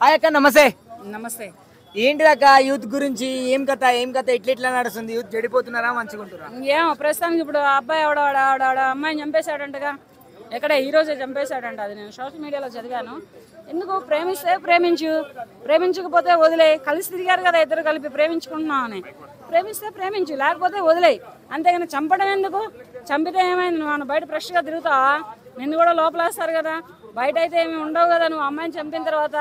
Hi అక్క, నమస్తే. నమస్తే. ఏంటి అక్క యూత్ గురించి ఏం కథ ఎట్లా నడుస్తుంది? యూత్ చెడిపోతున్నారా మంచుకుంటారా? ఏమో ప్రస్తుతానికి ఇప్పుడు అబ్బాయి ఆవిడ అమ్మాయిని చంపేశాడంటగా. ఎక్కడే ఈ రోజే చంపేశాడంట. అది నేను సోషల్ మీడియాలో చదివాను. ఎందుకు? ప్రేమిస్తే ప్రేమించకపోతే వదిలే. కలిసి తిరిగారు కదా ఇద్దరు కలిపి ప్రేమించుకుంటున్నామని. ప్రేమిస్తే ప్రేమించు, లేకపోతే వదిలే. అంతేగాని చంపడం ఎందుకు? చంపితే ఏమైంది? నువ్వు బయట ఫ్రెష్గా తిరుగుతావా? నిన్ను కూడా లోపలేస్తారు కదా. బయట అయితే ఏమి ఉండవు కదా. నువ్వు అమ్మాయిని చంపిన తర్వాత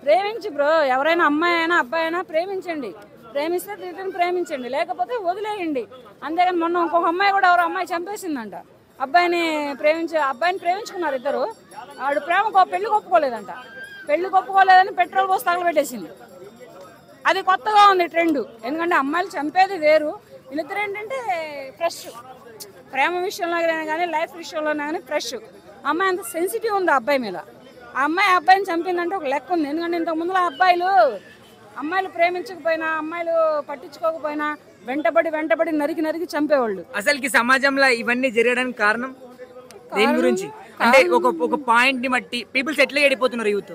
ప్రేమించు బ్రో. ఎవరైనా అమ్మాయి అయినా అబ్బాయి అయినా ప్రేమించండి. ప్రేమిస్తే రిటర్న్ ప్రేమించండి, లేకపోతే వదిలేయండి. అంతేగాని మొన్న ఇంకొక అమ్మాయి కూడా ఎవరో అమ్మాయి చంపేసిందంట. అబ్బాయిని ప్రేమించుకున్నారు ఇద్దరు. ఆవిడ పెళ్లి ఒప్పుకోలేదంట. పెళ్లి ఒప్పుకోలేదని పెట్రోల్ పోసి తగలబెట్టేసింది. అది కొత్తగా ఉంది ట్రెండ్. ఎందుకంటే అమ్మాయిలు చంపేది వేరు, వీళ్ళిద్దరు ఏంటంటే ఫ్రెష్. ప్రేమ విషయంలో కానీ లైఫ్ విషయంలోనే కానీ ఫ్రెష్. అమ్మాయి అంత సెన్సిటివ్ ఉంది అబ్బాయి మీద. ఆ అబ్బాయిని చంపిందంటే ఒక లెక్క ఉంది. ఎందుకంటే ఇంతకు ముందులో అమ్మాయిలు ప్రేమించకపోయినా, అమ్మాయిలు పట్టించుకోకపోయినా వెంటబడి నరికి చంపేవాళ్ళు. అసలుకి సమాజంలో ఇవన్నీ జరగడానికి కారణం దేని గురించి అంటే ఒక పాయింట్ ని బట్టి పీపుల్స్ ఎట్లా చెడిపోతున్నారు? యూత్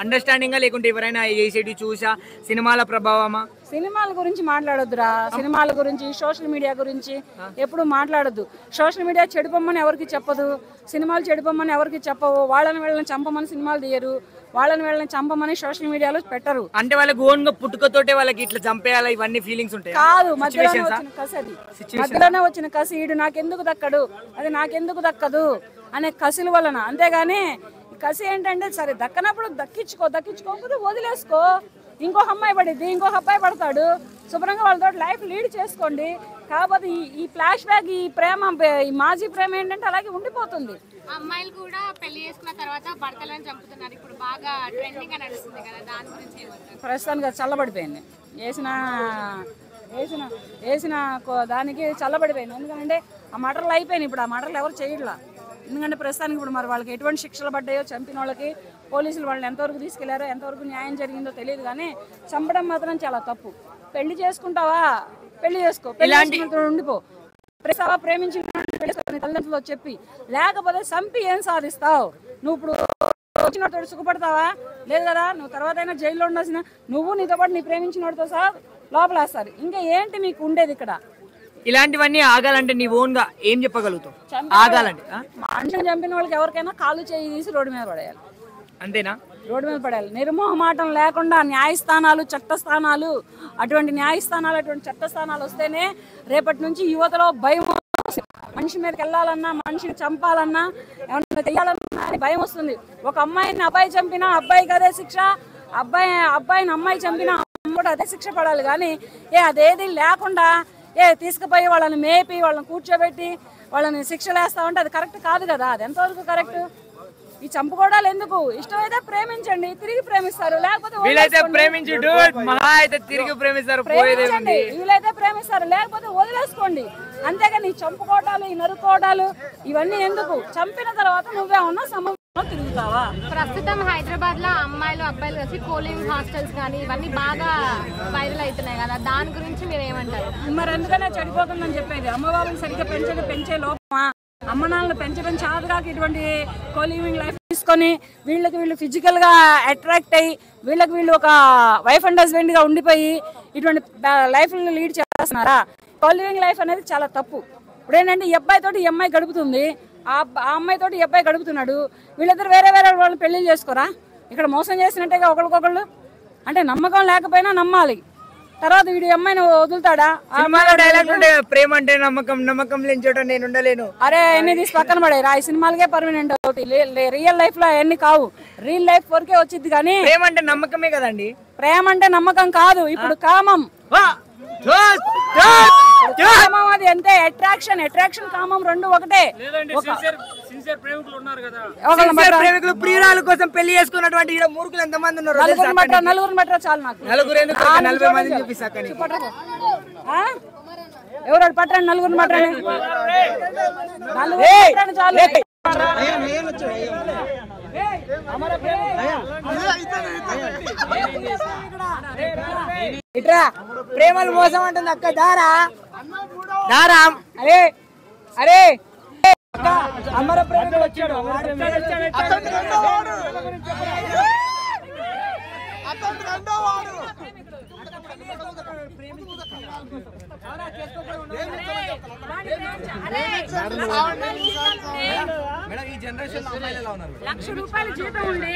అండర్స్టాండింగ్ లేకుంటే ఎవరైనా ఏసైటీ చూసా సినిమాల ప్రభావమా? సినిమాల గురించి మాట్లాడొద్దురా. సినిమాల గురించి, సోషల్ మీడియా గురించి ఎప్పుడు మాట్లాడొద్దు. సోషల్ మీడియా చెడిపోమని ఎవరికి చెప్పదు, సినిమాలు చెడిపోమని ఎవరికి చెప్పవు. వాళ్ళని చంపమని సినిమాలు తీయరు, వాళ్ళని చంపమని సోషల్ మీడియాలో పెట్టరు. అంటే వాళ్ళకి ఓన్ గా పుట్టుకతోటే వాళ్ళకి ఇట్లా చంపేయాలి ఇవన్నీ ఫీలింగ్స్ ఉంటాయి కాదు. మధ్యలోనే వచ్చిన కసి ఈడు నాకెందుకు దక్కడు, అది నాకెందుకు దక్కదు అనే కసిల వలన. అంతేగాని కసి ఏంటంటే సరే దక్కనప్పుడు దక్కించుకోకపోతే వదిలేసుకో. ఇంకొక అమ్మాయి పడిద్ది, ఇంకొక అబ్బాయి పడతాడు. శుభ్రంగా వాళ్ళతో లైఫ్ లీడ్ చేసుకోండి. కాకపోతే ఈ ఫ్లాష్ బ్యాక్, ఈ ప్రేమ, ఈ మాజీ ప్రేమ ఏంటంటే అలాగే ఉండిపోతుంది. అమ్మాయిలు కూడా పెళ్లి చేసుకున్న తర్వాత భర్తలను చంపుతున్నారు. ఇప్పుడు బాగా ట్రెండింగ్ గా నడుస్తుంది కదా, దాని గురించి ఏమంటారు? ప్రస్తుతానికి చల్లబడిపోయింది. వేసిన దానికి చల్లబడిపోయింది. ఎందుకంటే ఆ మటర్లు అయిపోయినాయి. ఇప్పుడు ఆ మటర్లు ఎవరు చేయట్లా. ఎందుకంటే ప్రస్తుతానికి ఇప్పుడు మరి వాళ్ళకి ఎటువంటి శిక్షలు పడ్డాయో, చంపిన వాళ్ళకి పోలీసులు వాళ్ళని ఎంతవరకు తీసుకెళ్లారో, ఎంతవరకు న్యాయం జరిగిందో తెలియదు. కానీ చంపడం మాత్రం చాలా తప్పు. పెళ్లి చేసుకుంటావా, పెళ్లి చేసుకో, ఉండిపో. ప్రేమించిన తల్లిదండ్రులతో చెప్పి, లేకపోతే చంపి ఏం సాధిస్తావు? నువ్వు ఇప్పుడు వచ్చినోడితో సుఖపడతావా? లేదు కదా. నువ్వు తర్వాత అయినా జైల్లో ఉండాల్సిన నువ్వు, నీతో పాటు నీ ప్రేమించినోడితో సహా లోపలేస్తారు. ఇంకా ఏంటి మీకు ఉండేది ఇక్కడ? ఇలాంటివన్నీ ఆగాలంటే నీ ఓన్ గా ఏం చెప్పగలుగుతావు? ఆగాలంటే మనుషులు చంపిన వాళ్ళకి ఎవరికైనా కాళ్ళు చేయి తీసి రోడ్డు మీద పడేయాలి. అంతేనా? రోడ్డు మీద పడేయాలి. నిర్మోహమాటం లేకుండా న్యాయస్థానాలు, చట్టస్థానాలు, అటువంటి న్యాయస్థానాలు, అటువంటి చట్టస్థానాలు వస్తేనే రేపటి నుంచి యువతలో భయం. మనిషి మీదకి వెళ్ళాలన్నా, మనిషిని చంపాలన్నా, ఏమన్నా చెయ్యాలన్నా భయం వస్తుంది. ఒక అమ్మాయిని అబ్బాయి చంపినా అబ్బాయికి అదే శిక్ష, అబ్బాయిని అమ్మాయి చంపినా కూడా అదే శిక్ష పడాలి. కానీ అదేది లేకుండా తీసుకుపోయి వాళ్ళని మేపి, వాళ్ళని కూర్చోబెట్టి, వాళ్ళని శిక్షలు వేస్తామంటే అది కరెక్ట్ కాదు కదా. అది ఎంతవరకు కరెక్ట్? ఈ చంపుకోవడాలు ఎందుకు? ఇష్టమైతే ప్రేమించండి, తిరిగి ప్రేమిస్తారు. లేకపోతే వీలైతే ప్రేమిస్తారు, లేకపోతే వదిలేసుకోండి. అంతేగాని ఈ చంపుకోవడాలు, ఈ నరుకోవడాలు ఇవన్నీ ఎందుకు? చంపిన తర్వాత నువ్వేమన్నా సమాజంలో తిరుగుతావా? ప్రస్తుతం హైదరాబాద్ లో అమ్మాయిలు అబ్బాయిలు కలిసి కోలింగ్ హాస్టల్స్ కానీ ఇవన్నీ బాగా వైరల్ అవుతున్నాయి కదా, దాని గురించి మీరు ఏమంటారు? మరి ఎందుకనే చెడిపోతుందని చెప్పేది. అమ్మబాబుని సరిగ్గా పెంచే లోపమా? అమ్మ నాన్నలు పెంచడం చాదుగాక ఇటువంటి కోలివింగ్ లైఫ్ తీసుకొని వీళ్ళు ఫిజికల్ గా అట్రాక్ట్ అయ్యి వీళ్ళు ఒక వైఫ్ అండ్ హస్బెండ్ గా ఉండిపోయి ఇటువంటి లైఫ్ లీడ్ చేస్తున్నారా? కోలివింగ్ లైఫ్ అనేది చాలా తప్పు. ఇప్పుడు ఏంటంటే ఈ అబ్బాయి తోటి ఈ అమ్మాయి గడుపుతుంది, ఆ అమ్మాయి తోటి ఈ అబ్బాయి గడుపుతున్నాడు. వీళ్ళిద్దరు వేరే వాళ్ళని పెళ్లి చేసుకోరా? ఇక్కడ మోసం చేసినట్టేగా ఒకరికొకళ్ళు. అంటే నమ్మకం లేకపోయినా నమ్మాలి. తర్వాత వీడి అమ్మాయిని వదులుతాడా? ప్రేమ అంటే నమ్మకం లేని చోట నేను ఉండలేను. అరే ఎన్ని తీసి పక్కన పడేరా. ఈ సినిమాలకే పర్మనెంట్ అవుతాయి. రియల్ లైఫ్ లో ఎన్ని కావు. రియల్ లైఫ్ వరకే వచ్చింది. కానీ ప్రేమ అంటే నమ్మకమే కదండి. ప్రేమ అంటే నమ్మకం కాదు. ఇప్పుడు కామం, అది అంతే. అట్రాక్షన్ కామం రెండు ఒకటే. ప్రేమికులు ప్రియురాల కోసం పెళ్లి చేసుకున్నటువంటి మూర్ఖులు ఎంతమంది ఉన్నారు? నలుగురు మట్ర చాలు నాకు. నలుగురు ఎందుకు? 40 మంది చూపిస్తా. ఎవరు పట్టండి నలుగురు మట్ర చాలు. ఇట్రా ప్రేమలు మోసం అంటుంది అక్క. దారా అరే అమర ప్రేమ వచ్చాడు. మేడం ఈ జనరేషన్ అమ్మాయిలు ఎలా ఉన్నారు? ₹1,00,000 జీతం ఉండి